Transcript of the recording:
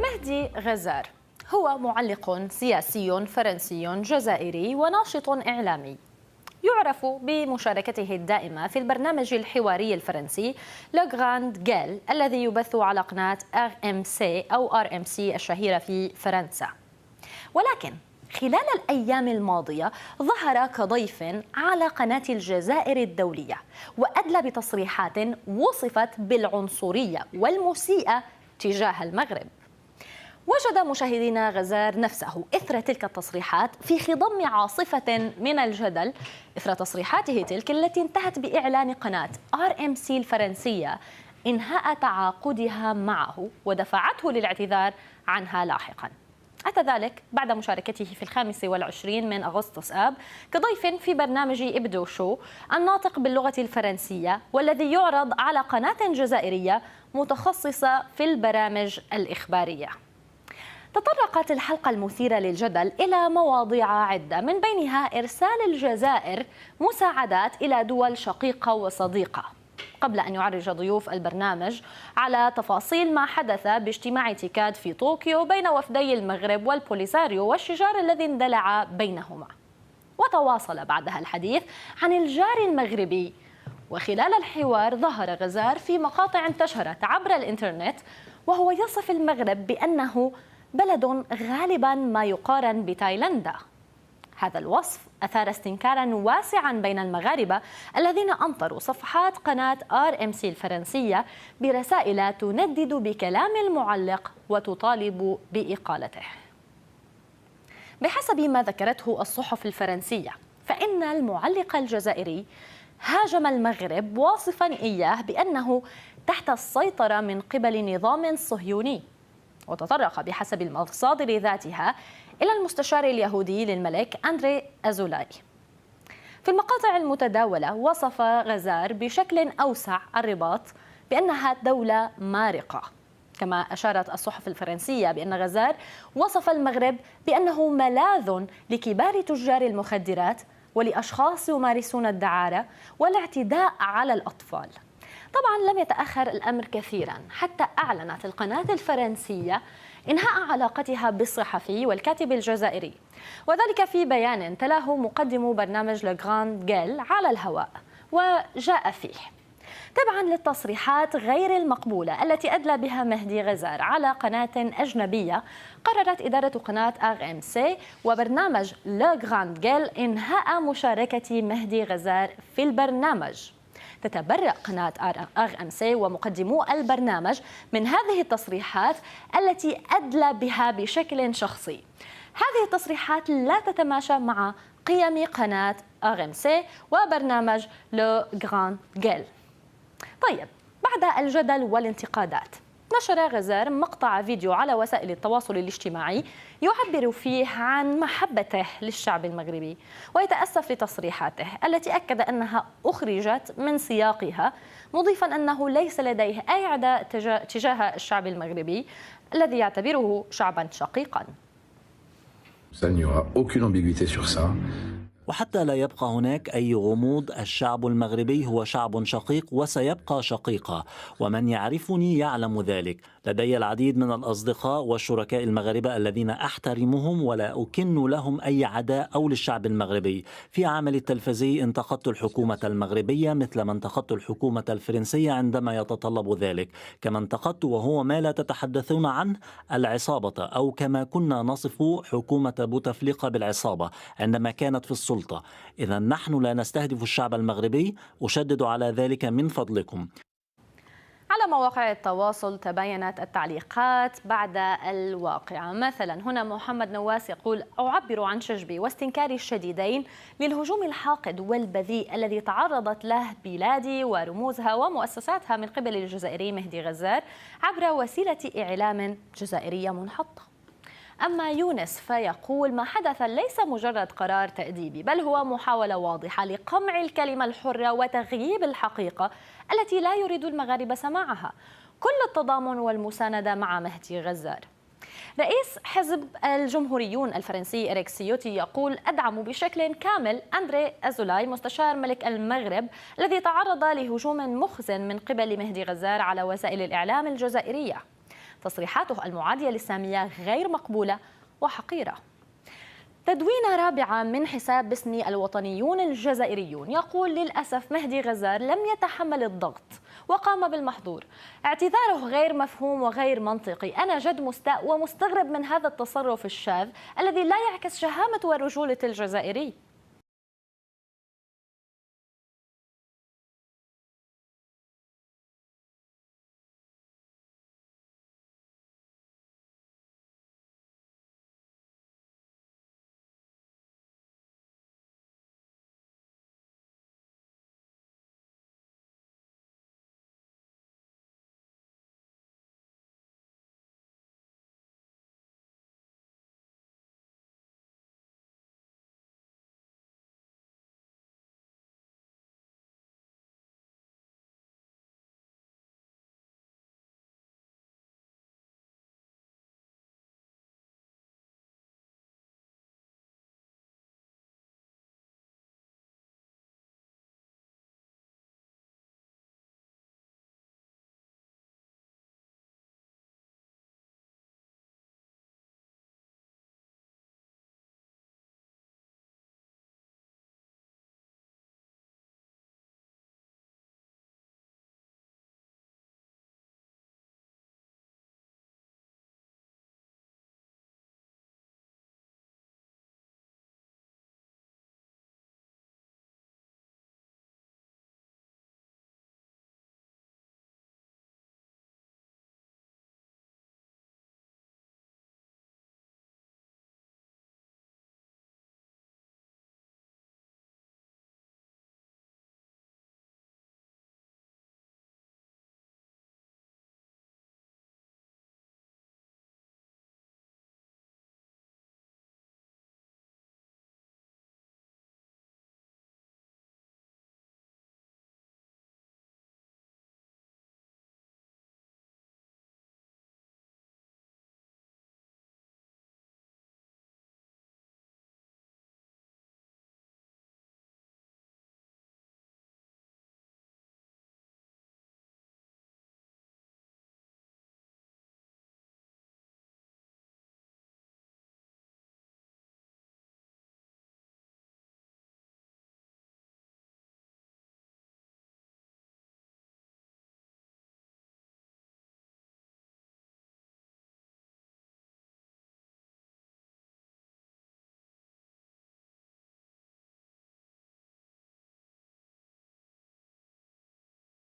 مهدي غزار هو معلق سياسي فرنسي جزائري وناشط إعلامي، يعرف بمشاركته الدائمة في البرنامج الحواري الفرنسي لو غراند جيل الذي يبث على قناة RMC أو RMC الشهيرة في فرنسا. ولكن خلال الأيام الماضية ظهر كضيف على قناة الجزائر الدولية وأدلى بتصريحات وصفت بالعنصرية والمسيئة تجاه المغرب. وجد مشاهدينا غزار نفسه إثر تلك التصريحات في خضم عاصفة من الجدل إثر تصريحاته تلك التي انتهت بإعلان قناة RMC الفرنسية إنهاء تعاقدها معه ودفعته للاعتذار عنها لاحقا. أتى ذلك بعد مشاركته في 25 من أغسطس آب كضيف في برنامج إبدو شو الناطق باللغة الفرنسية والذي يعرض على قناة جزائرية متخصصة في البرامج الإخبارية. تطرقت الحلقة المثيرة للجدل إلى مواضيع عدة، من بينها إرسال الجزائر مساعدات إلى دول شقيقة وصديقة، قبل أن يعرج ضيوف البرنامج على تفاصيل ما حدث باجتماع تيكاد في طوكيو بين وفدي المغرب والبوليساريو والشجار الذي اندلع بينهما. وتواصل بعدها الحديث عن الجار المغربي، وخلال الحوار ظهر غزار في مقاطع انتشرت عبر الإنترنت وهو يصف المغرب بأنه بلد غالبا ما يقارن بتايلاندا. هذا الوصف أثار استنكارا واسعا بين المغاربة الذين أمطروا صفحات قناة RMC الفرنسية برسائل تندد بكلام المعلق وتطالب بإقالته. بحسب ما ذكرته الصحف الفرنسية، فإن المعلق الجزائري هاجم المغرب واصفا إياه بأنه تحت السيطرة من قبل نظام صهيوني، وتطرق بحسب المصادر ذاتها إلى المستشار اليهودي للملك أندري أزولاي. في المقاطع المتداولة وصف غزار بشكل أوسع الرباط بأنها دولة مارقة، كما أشارت الصحف الفرنسية بأن غزار وصف المغرب بأنه ملاذ لكبار تجار المخدرات ولأشخاص يمارسون الدعارة والاعتداء على الأطفال. طبعا لم يتأخر الأمر كثيرا حتى أعلنت القناة الفرنسية إنهاء علاقتها بالصحفي والكاتب الجزائري، وذلك في بيان تلاه مقدم برنامج لو غراند جيل على الهواء، وجاء فيه: تبعا للتصريحات غير المقبولة التي أدلى بها مهدي غزار على قناة أجنبية، قررت إدارة قناة RMC وبرنامج لو غراند جيل إنهاء مشاركة مهدي غزار في البرنامج. تتبرأ قناة RMC ومقدمو البرنامج من هذه التصريحات التي أدلى بها بشكل شخصي. هذه التصريحات لا تتماشى مع قيم قناة RMC وبرنامج لو غراند جيل. طيب، بعد الجدل والانتقادات نشر غزار مقطع فيديو على وسائل التواصل الاجتماعي يعبر فيه عن محبته للشعب المغربي ويتأسف لتصريحاته التي أكد أنها أخرجت من سياقها، مضيفا أنه ليس لديه أي عداء تجاه الشعب المغربي الذي يعتبره شعبا شقيقا. وحتى لا يبقى هناك أي غموض، الشعب المغربي هو شعب شقيق وسيبقى شقيقا، ومن يعرفني يعلم ذلك. لدي العديد من الأصدقاء والشركاء المغاربة الذين أحترمهم ولا أكن لهم أي عداء أو للشعب المغربي. في عمل التلفزي انتقدت الحكومة المغربية مثل ما انتقدت الحكومة الفرنسية عندما يتطلب ذلك، كما انتقدت وهو ما لا تتحدثون عنه العصابة، أو كما كنا نصف حكومة بوتفليقة بالعصابة عندما كانت في السلطة. إذا نحن لا نستهدف الشعب المغربي، أشدد على ذلك من فضلكم. على مواقع التواصل تباينت التعليقات بعد الواقعة. مثلا هنا محمد نواس يقول: أعبر عن شجبي واستنكاري الشديدين للهجوم الحاقد والبذيء الذي تعرضت له بلادي ورموزها ومؤسساتها من قبل الجزائري مهدي غزار عبر وسيلة إعلام جزائرية منحطة. أما يونس فيقول: ما حدث ليس مجرد قرار تأديبي، بل هو محاولة واضحة لقمع الكلمة الحرة وتغييب الحقيقة التي لا يريد المغاربة سماعها. كل التضامن والمساندة مع مهدي غزار. رئيس حزب الجمهوريون الفرنسي إريك سيوتي يقول: أدعم بشكل كامل أندري أزولاي مستشار ملك المغرب الذي تعرض لهجوم مخزن من قبل مهدي غزار على وسائل الإعلام الجزائرية. تصريحاته المعادية للسامية غير مقبولة وحقيرة. تدوينة رابعة من حساب باسم الوطنيون الجزائريون يقول: للأسف مهدي غزار لم يتحمل الضغط وقام بالمحظور. اعتذاره غير مفهوم وغير منطقي. أنا جد مستاء ومستغرب من هذا التصرف الشاذ الذي لا يعكس شهامة ورجولة الجزائري.